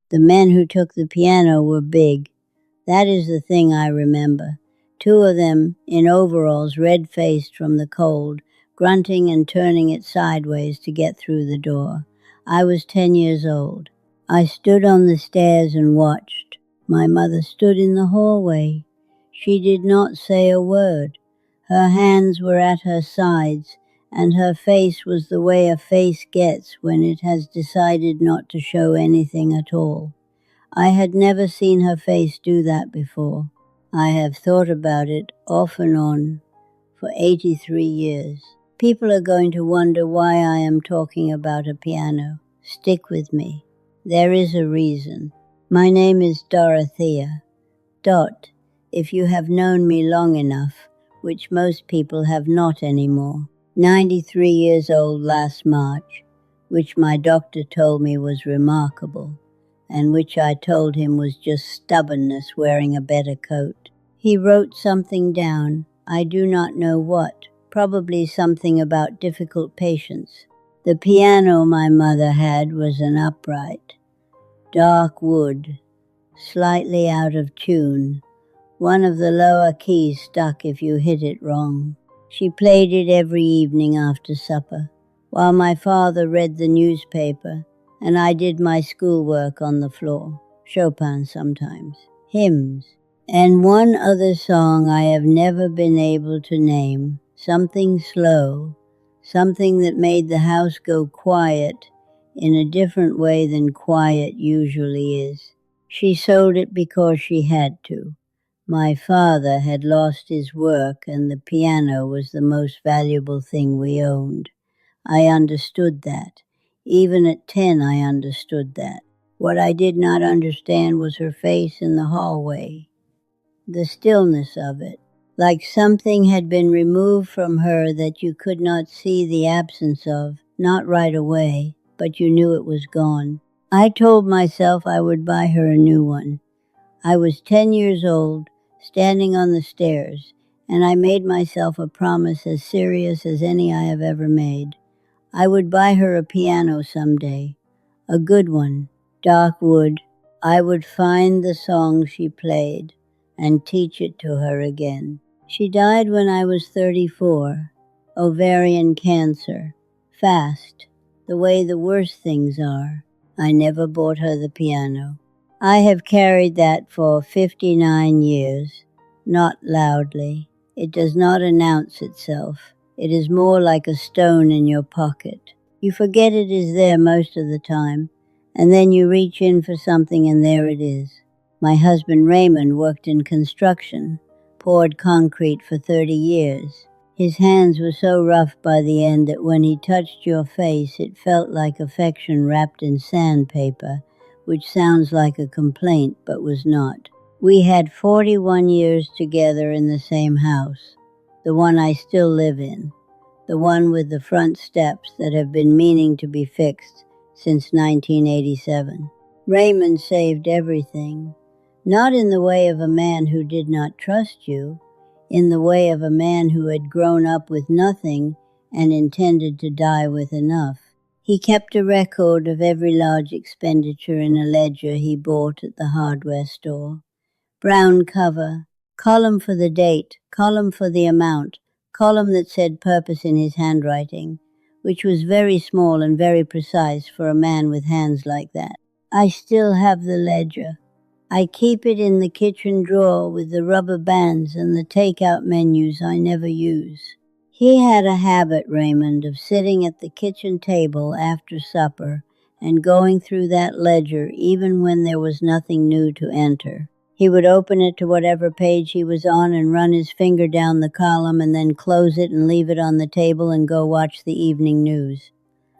The men who took the piano were big. That is the thing I remember. 2 of them in overalls, red-faced from the cold, grunting and turning it sideways to get through the door. I was 10 years old. I stood on the stairs and watched. My mother stood in the hallway. She did not say a word. Her hands were at her sides, and her face was the way a face gets when it has decided not to show anything at all. I had never seen her face do that before. I have thought about it off and on for 83 years. People are going to wonder why I am talking about a piano. Stick with me. There is a reason. My name is Dorothea. Dot, if you have known me long enough, which most people have not anymore. 93 years old last March, which my doctor told me was remarkable, and which I told him was just stubbornness wearing a better coat. He wrote something down, I do not know what, probably something about difficult patients. The piano my mother had was an upright, dark wood, slightly out of tune, one of the lower keys stuck if you hit it wrong. She played it every evening after supper, while my father read the newspaper, and I did my schoolwork on the floor. Chopin sometimes. Hymns. And one other song I have never been able to name. Something slow. Something that made the house go quiet in a different way than quiet usually is. She sold it because she had to. My father had lost his work, and the piano was the most valuable thing we owned. I understood that. Even at 10, I understood that. What I did not understand was her face in the hallway. The stillness of it. Like something had been removed from her that you could not see the absence of, not right away, but you knew it was gone. I told myself I would buy her a new one. I was 10 years old, standing on the stairs, and I made myself a promise as serious as any I have ever made. I would buy her a piano someday, a good one, dark wood. I would find the song she played and teach it to her again. She died when I was 34, ovarian cancer, fast, the way the worst things are. I never bought her the piano. I have carried that for 59 years, not loudly. It does not announce itself. It is more like a stone in your pocket. You forget it is there most of the time, and then you reach in for something and there it is. My husband Raymond worked in construction, poured concrete for 30 years. His hands were so rough by the end that when he touched your face, it felt like affection wrapped in sandpaper, which sounds like a complaint but was not. We had 41 years together in the same house, the one I still live in, the one with the front steps that have been meaning to be fixed since 1987. Raymond saved everything, not in the way of a man who did not trust you, in the way of a man who had grown up with nothing and intended to die with enough. He kept a record of every large expenditure in a ledger he bought at the hardware store. Brown cover, column for the date, column for the amount, column that said purpose in his handwriting, which was very small and very precise for a man with hands like that. I still have the ledger. I keep it in the kitchen drawer with the rubber bands and the takeout menus I never use. He had a habit, Raymond, of sitting at the kitchen table after supper and going through that ledger even when there was nothing new to enter. He would open it to whatever page he was on and run his finger down the column and then close it and leave it on the table and go watch the evening news.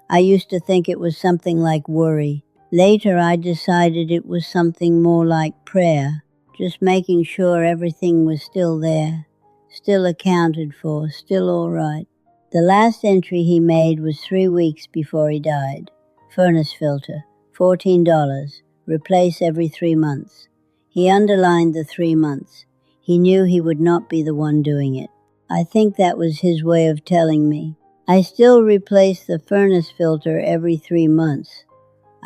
I used to think it was something like worry. Later I decided it was something more like prayer, just making sure everything was still there, still accounted for, still all right. The last entry he made was 3 weeks before he died. Furnace filter, $14, replace every 3 months. He underlined the 3 months. He knew he would not be the one doing it. I think that was his way of telling me. I still replace the furnace filter every 3 months.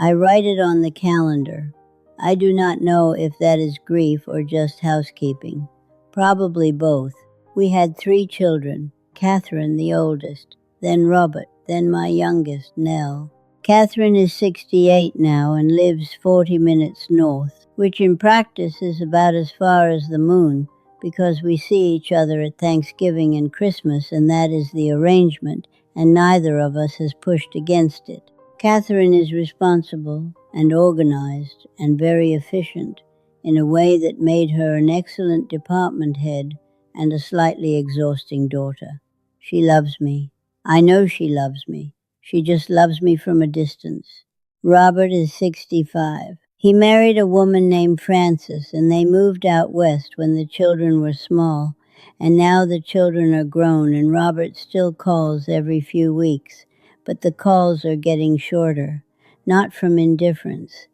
I write it on the calendar. I do not know if that is grief or just housekeeping. Probably both. We had 3 children, Catherine the oldest, then Robert, then my youngest, Nell. Catherine is 68 now and lives 40 minutes north, which in practice is about as far as the moon, because we see each other at Thanksgiving and Christmas, and that is the arrangement, and neither of us has pushed against it. Catherine is responsible and organized and very efficient in a way that made her an excellent department head and a slightly exhausting daughter. She loves me. I know she loves me. She just loves me from a distance. Robert is 65. He married a woman named Frances, and they moved out west when the children were small, and now the children are grown, and Robert still calls every few weeks, but the calls are getting shorter, not from indifference.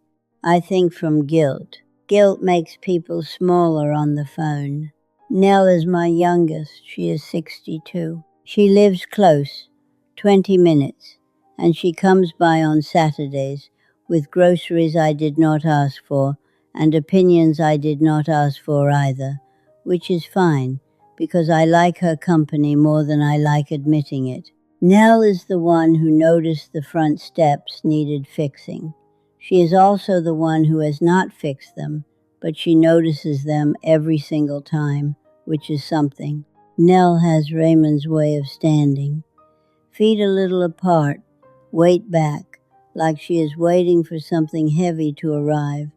I think from guilt. Guilt makes people smaller on the phone. Nell is my youngest. She is 62. She lives close, 20 minutes, and she comes by on Saturdays with groceries I did not ask for and opinions I did not ask for either, which is fine because I like her company more than I like admitting it. Nell is the one who noticed the front steps needed fixing. She is also the one who has not fixed them, but she notices them every single time, which is something. Nell has Raymond's way of standing. Feet a little apart, weight back, like she is waiting for something heavy to arrive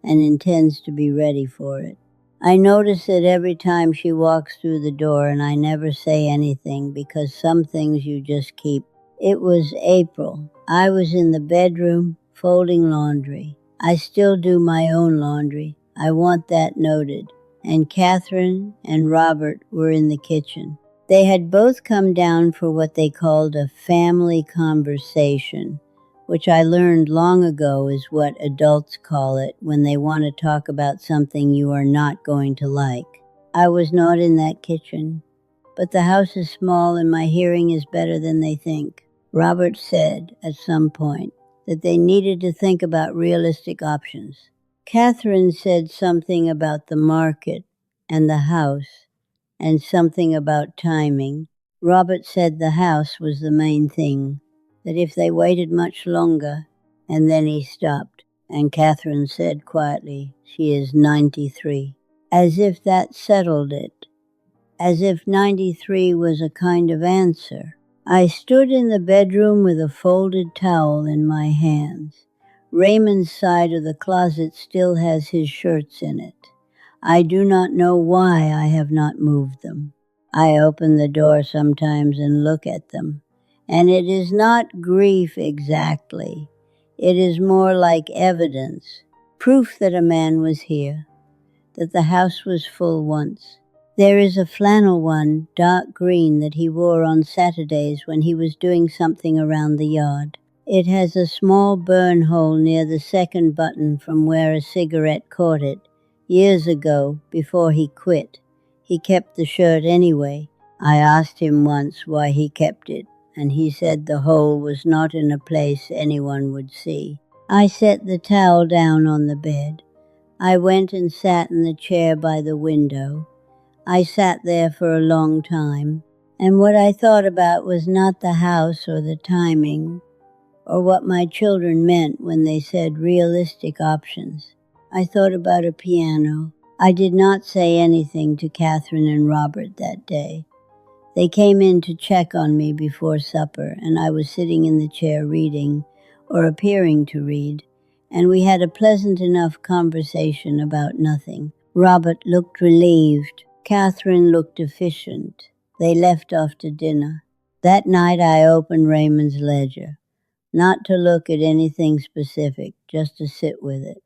and intends to be ready for it. I notice it every time she walks through the door, and I never say anything because some things you just keep. It was April. I was in the bedroom folding laundry. I still do my own laundry. I want that noted. And Catherine and Robert were in the kitchen. They had both come down for what they called a family conversation, which I learned long ago is what adults call it when they want to talk about something you are not going to like. I was not in that kitchen, but the house is small and my hearing is better than they think. Robert said at some point that they needed to think about realistic options. Catherine said something about the market and the house and something about timing. Robert said the house was the main thing, that if they waited much longer, and then he stopped, and Catherine said quietly, she is 93. As if that settled it, as if 93 was a kind of answer. I stood in the bedroom with a folded towel in my hands. Raymond's side of the closet still has his shirts in it. I do not know why I have not moved them. I open the door sometimes and look at them, and it is not grief exactly. It is more like evidence, proof that a man was here, that the house was full once. There is a flannel one, dark green, that he wore on Saturdays when he was doing something around the yard. It has a small burn hole near the second button from where a cigarette caught it. Years ago, before he quit, he kept the shirt anyway. I asked him once why he kept it, and he said the hole was not in a place anyone would see. I set the towel down on the bed. I went and sat in the chair by the window. I sat there for a long time, and what I thought about was not the house or the timing, or what my children meant when they said realistic options. I thought about a piano. I did not say anything to Catherine and Robert that day. They came in to check on me before supper, and I was sitting in the chair reading, or appearing to read, and we had a pleasant enough conversation about nothing. Robert looked relieved. Catherine looked efficient. They left after dinner. That night I opened Raymond's ledger, not to look at anything specific, just to sit with it.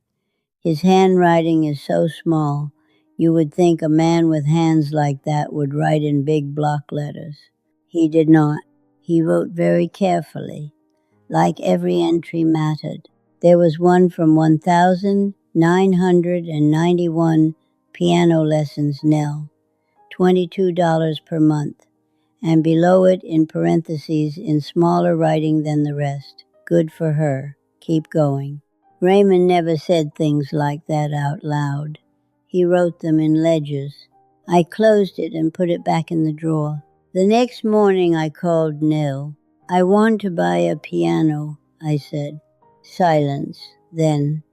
His handwriting is so small, you would think a man with hands like that would write in big block letters. He did not. He wrote very carefully, like every entry mattered. There was one from 1,991 piano lessons Nell, $22 per month, and below it in parentheses in smaller writing than the rest, good for her, keep going. Raymond never said things like that out loud. He wrote them in ledgers. I closed it and put it back in the drawer. The next morning I called Nell. I want to buy a piano, I said. Silence. Then,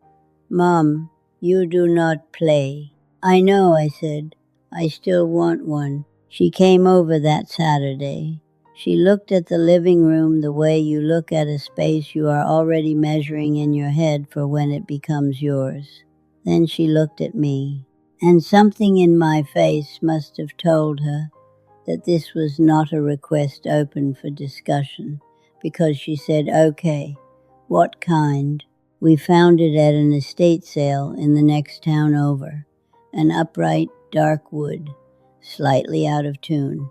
Mom, you do not play. I know, I said. I still want one. She came over that Saturday. She looked at the living room the way you look at a space you are already measuring in your head for when it becomes yours. Then she looked at me, and something in my face must have told her that this was not a request open for discussion, because she said, okay, what kind? We found it at an estate sale in the next town over, an upright, dark wood, slightly out of tune.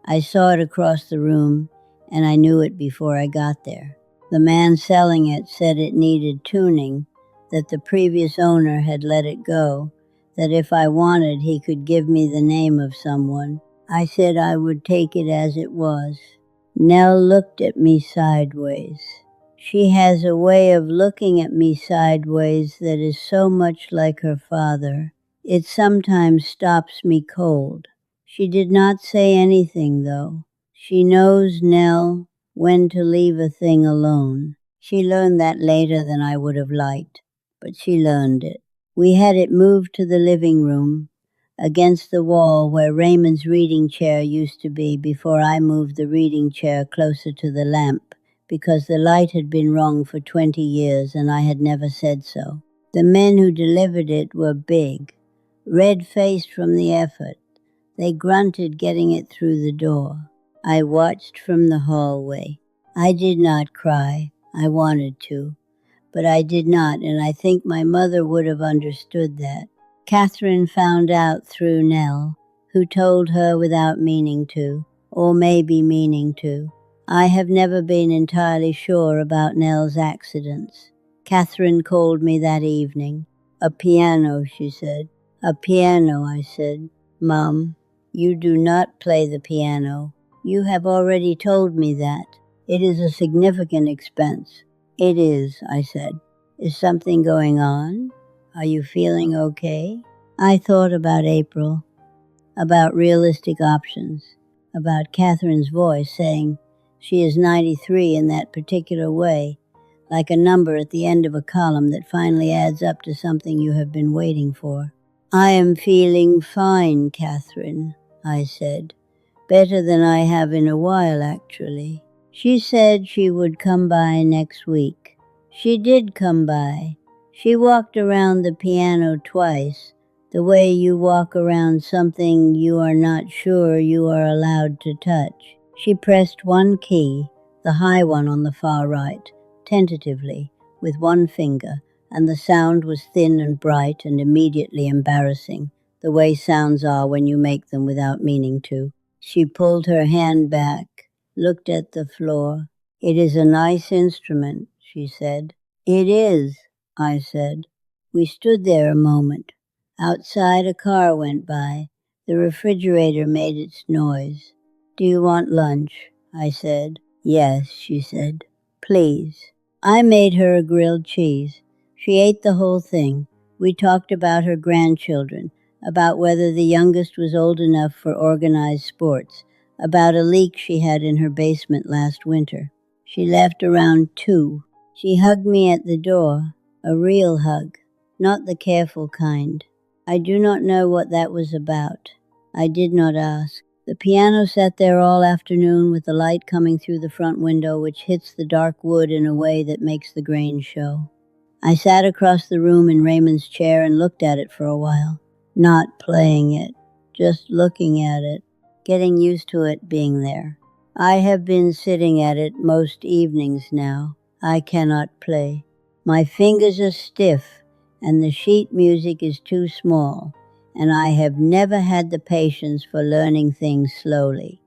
I saw it across the room, and I knew it before I got there. The man selling it said it needed tuning, that the previous owner had let it go, that if I wanted he could give me the name of someone. I said I would take it as it was. Nell looked at me sideways. She has a way of looking at me sideways that is so much like her father. It sometimes stops me cold. She did not say anything, though. She knows, Nell, when to leave a thing alone. She learned that later than I would have liked, but she learned it. We had it moved to the living room, against the wall where Raymond's reading chair used to be before I moved the reading chair closer to the lamp, because the light had been wrong for 20 years and I had never said so. The men who delivered it were big, red-faced from the effort. They grunted getting it through the door. I watched from the hallway. I did not cry. I wanted to, but I did not, and I think my mother would have understood that. Catherine found out through Nell, who told her without meaning to, or maybe meaning to. I have never been entirely sure about Nell's accidents. Catherine called me that evening. A piano, she said. A piano, I said. Mom, you do not play the piano. You have already told me that. It is a significant expense. It is, I said. Is something going on? Are you feeling okay? I thought about April, about realistic options, about Catherine's voice saying she is 93 in that particular way, like a number at the end of a column that finally adds up to something you have been waiting for. I am feeling fine, Catherine, I said. Better than I have in a while, actually. She said she would come by next week. She did come by. She walked around the piano twice, the way you walk around something you are not sure you are allowed to touch. She pressed one key, the high one on the far right, tentatively, with one finger, and the sound was thin and bright and immediately embarrassing, the way sounds are when you make them without meaning to. She pulled her hand back, looked at the floor. It is a nice instrument, she said. It is, I said. We stood there a moment. Outside a car went by. The refrigerator made its noise. Do you want lunch? I said. Yes, she said. Please. I made her a grilled cheese. She ate the whole thing. We talked about her grandchildren, about whether the youngest was old enough for organized sports, about a leak she had in her basement last winter. She left around 2. She hugged me at the door, a real hug, not the careful kind. I do not know what that was about. I did not ask. The piano sat there all afternoon with the light coming through the front window, which hits the dark wood in a way that makes the grain show. I sat across the room in Raymond's chair and looked at it for a while, not playing it, just looking at it, getting used to it being there. I have been sitting at it most evenings now. I cannot play. My fingers are stiff, and the sheet music is too small, and I have never had the patience for learning things slowly,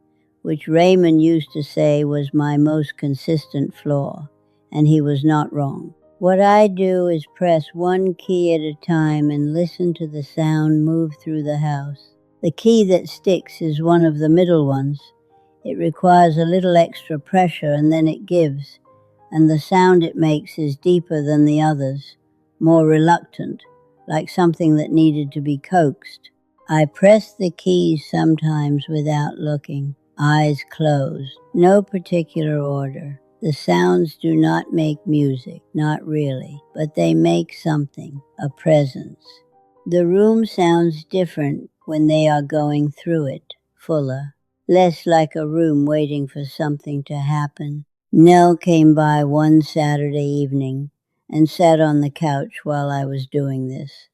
which Raymond used to say was my most consistent flaw, and he was not wrong. What I do is press one key at a time and listen to the sound move through the house. The key that sticks is one of the middle ones. It requires a little extra pressure and then it gives, and the sound it makes is deeper than the others, more reluctant, like something that needed to be coaxed. I pressed the keys sometimes without looking, eyes closed, no particular order. The sounds do not make music, not really, but they make something, a presence. The room sounds different when they are going through it, fuller, less like a room waiting for something to happen. Nell came by one Saturday evening and sat on the couch while I was doing this.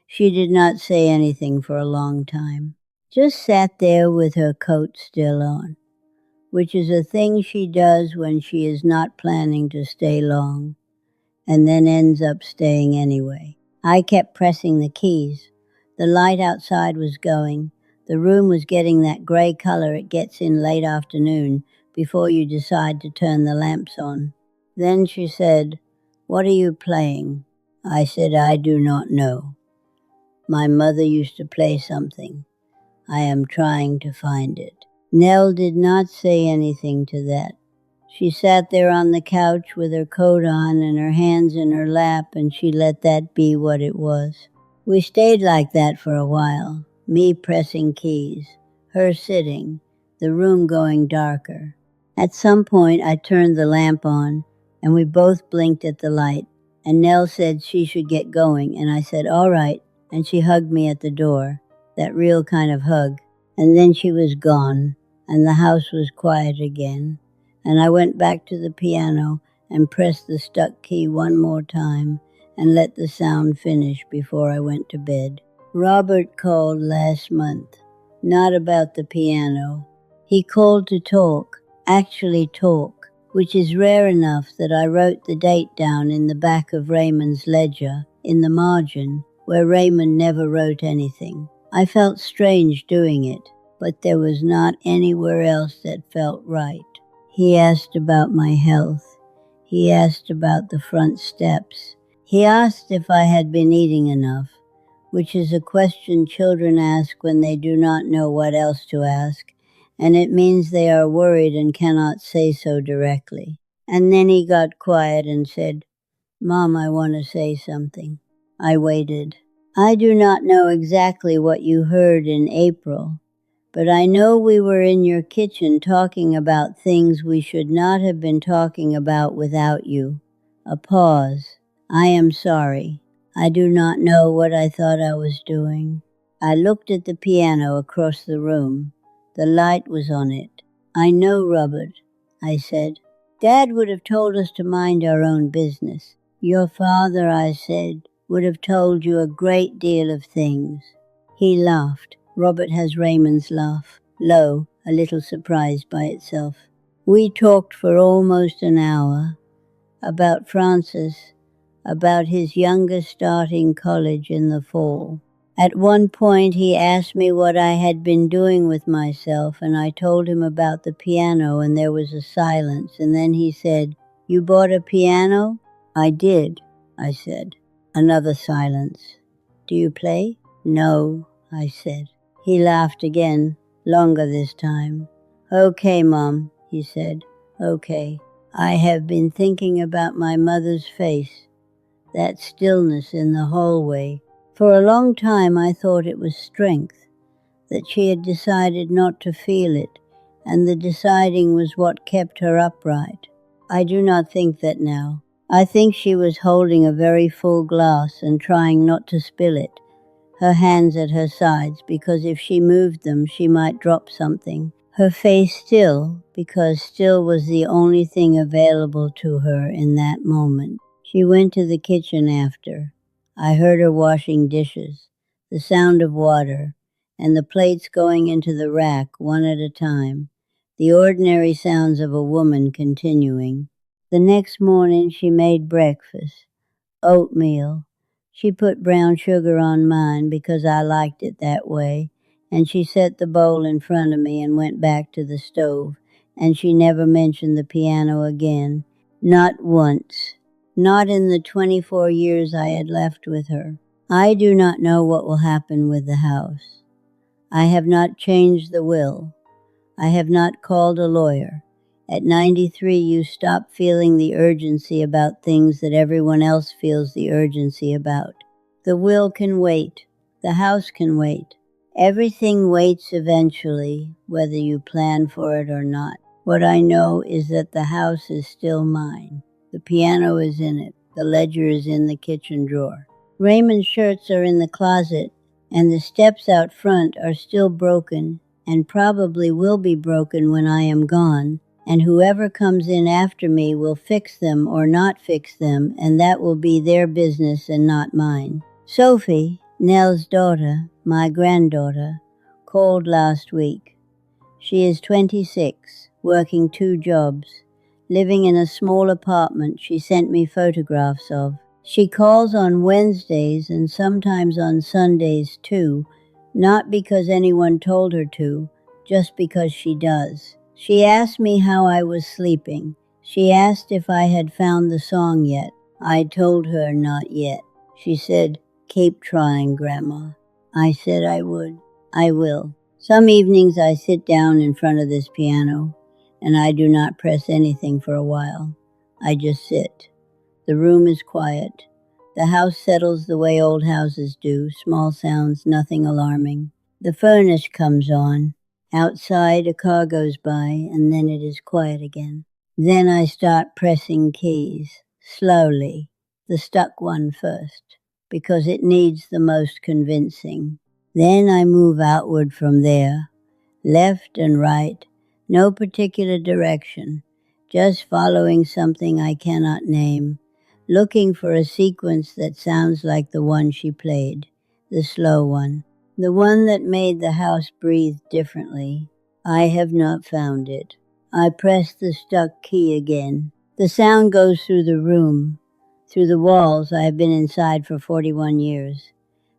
She did not say anything for a long time, just sat there with her coat still on, which is a thing she does when she is not planning to stay long, and then ends up staying anyway. I kept pressing the keys. The light outside was going. The room was getting that gray color it gets in late afternoon before you decide to turn the lamps on. Then she said, "What are you playing?" I said, "I do not know. My mother used to play something. I am trying to find it." Nell did not say anything to that. She sat there on the couch with her coat on and her hands in her lap, and she let that be what it was. We stayed like that for a while, me pressing keys, her sitting, the room going darker. At some point I turned the lamp on, and we both blinked at the light, and Nell said she should get going, and I said, "All right," and she hugged me at the door, that real kind of hug, and then she was gone, and the house was quiet again, and I went back to the piano and pressed the stuck key one more time and let the sound finish before I went to bed. Robert called last month, not about the piano. He called to talk, actually talk, which is rare enough that I wrote the date down in the back of Raymond's ledger, in the margin, where Raymond never wrote anything. I felt strange doing it, but there was not anywhere else that felt right. He asked about my health. He asked about the front steps. He asked if I had been eating enough, which is a question children ask when they do not know what else to ask, and it means they are worried and cannot say so directly. And then he got quiet and said, "Mom, I want to say something." I waited. "I do not know exactly what you heard in April, but I know we were in your kitchen talking about things we should not have been talking about without you." A pause. "I am sorry. I do not know what I thought I was doing." I looked at the piano across the room. The light was on it. "I know, Robert," I said. "Dad would have told us to mind our own business. Your father," I said, "would have told you a great deal of things." He laughed. Robert has Raymond's laugh, low, a little surprised by itself. We talked for almost an hour about Francis, about his younger starting college in the fall. At one point he asked me what I had been doing with myself, and I told him about the piano, and there was a silence, and then he said, "You bought a piano?" "I did," I said. Another silence. "Do you play?" "No," I said. He laughed again, longer this time. "Okay, Mom," he said. "Okay. I have been thinking about my mother's face, that stillness in the hallway. For a long time I thought it was strength, that she had decided not to feel it, and the deciding was what kept her upright. I do not think that now. I think she was holding a very full glass and trying not to spill it, her hands at her sides, because if she moved them she might drop something. Her face still, because still was the only thing available to her in that moment. She went to the kitchen after. I heard her washing dishes, the sound of water, and the plates going into the rack one at a time, the ordinary sounds of a woman continuing. The next morning she made breakfast, oatmeal. She put brown sugar on mine because I liked it that way, and she set the bowl in front of me and went back to the stove, and she never mentioned the piano again. Not once. Not in the 24 years I had left with her. I do not know what will happen with the house. I have not changed the will. I have not called a lawyer. At 93, you stop feeling the urgency about things that everyone else feels the urgency about. The will can wait. The house can wait. Everything waits eventually, whether you plan for it or not. What I know is that the house is still mine. The piano is in it. The ledger is in the kitchen drawer. Raymond's shirts are in the closet, and the steps out front are still broken and probably will be broken when I am gone, and whoever comes in after me will fix them or not fix them, and that will be their business and not mine. Sophie, Nell's daughter, my granddaughter, called last week. She is 26, working 2 jobs, living in a small apartment she sent me photographs of. She calls on Wednesdays and sometimes on Sundays too, not because anyone told her to, just because she does. She asked me how I was sleeping. She asked if I had found the song yet. I told her not yet. She said, "Keep trying, Grandma." I said I would. I will. Some evenings I sit down in front of this piano, and I do not press anything for a while. I just sit. The room is quiet. The house settles the way old houses do, small sounds, nothing alarming. The furnace comes on. Outside a car goes by, and then it is quiet again. Then I start pressing keys, slowly, the stuck one first, because it needs the most convincing. Then I move outward from there, left and right, no particular direction, just following something I cannot name, looking for a sequence that sounds like the one she played, the slow one, the one that made the house breathe differently. I have not found it. I press the stuck key again. The sound goes through the room, through the walls. I have been inside for 41 years.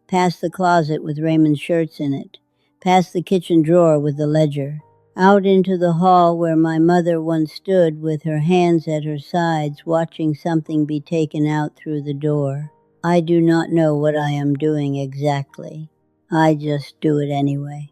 Past the closet with Raymond's shirts in it, past the kitchen drawer with the ledger, out into the hall where my mother once stood with her hands at her sides watching something be taken out through the door. I do not know what I am doing exactly. I just do it anyway.